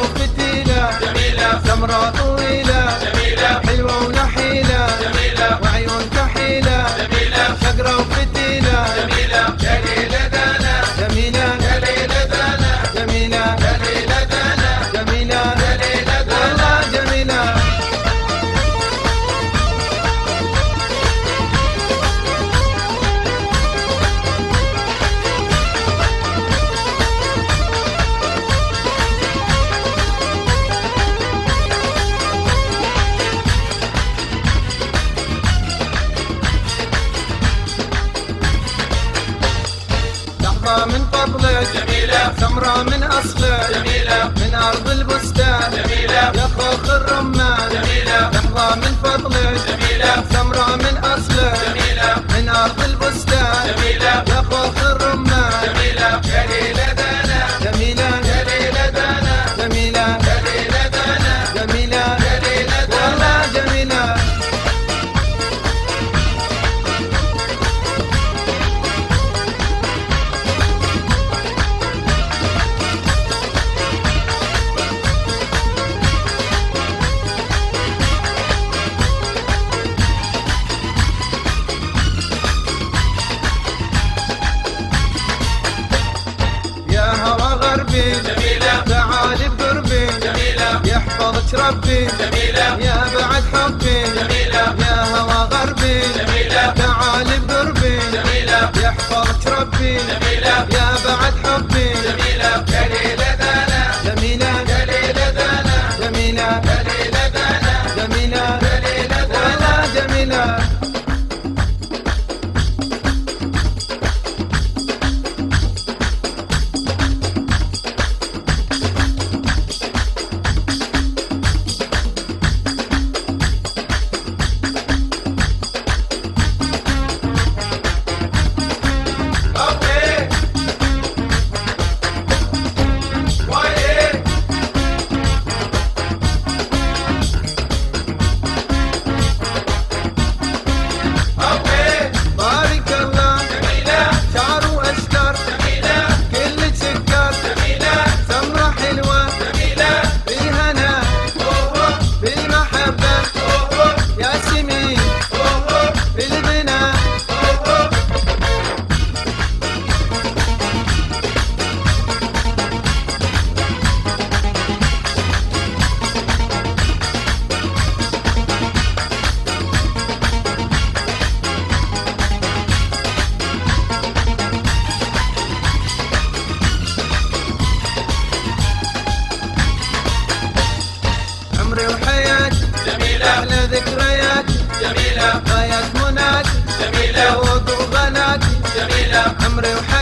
وفتيلة جميلة سمرة طويلة جميلة حلوة ونحيلة جميلة وعيون كحيلة جميلة شقرة وفتيلة جميلة يا ليلة دانا جميلة يا ليلة دانا جميلة يا ليلة دانا جميلة يا ليلة دانا والله جميلة. لحظة من فضلك جميلة سمرة من أصلك جميلة من أرض البستان جميلة يا خوخ الرمان جميلة لحظة من فضلك جميلة سمرة من أصلك جميلة من أرض البستان جميلة يا خوخ الرمان جميلة يا ليلة دانا جميلة يا ليلة دانا جميلة يا ليلة دانا جميلة يا ليلة دانا والله جميلة. يا هوى غربي جميلة تعالي بقربي جميلة يحفظك ربي جميلة يا بعد حبي جميلة يا هوى غربي جميلة تعالي بقربي جميلة يحفظك ربي جميلة يا بعد حبي جميلة يا ليلة دانا جميلة يا ليلة دانا جميلة يا ليلة دانا جميلة يا ليلة دانا والله جميلة. أوكي وايه أوكي بارك الله جميلة شعر وأشكر جميلة كل سكر جميلة سمرة حلوة جميلة بالهنا أوه بالمحبة أوه ياسمين أوه بالغنى أوه عمري وحياتي جميلة أحلى ذكريات جميلة غاية مناك جميلة ذوق وغناك جميلة عمري وحياتي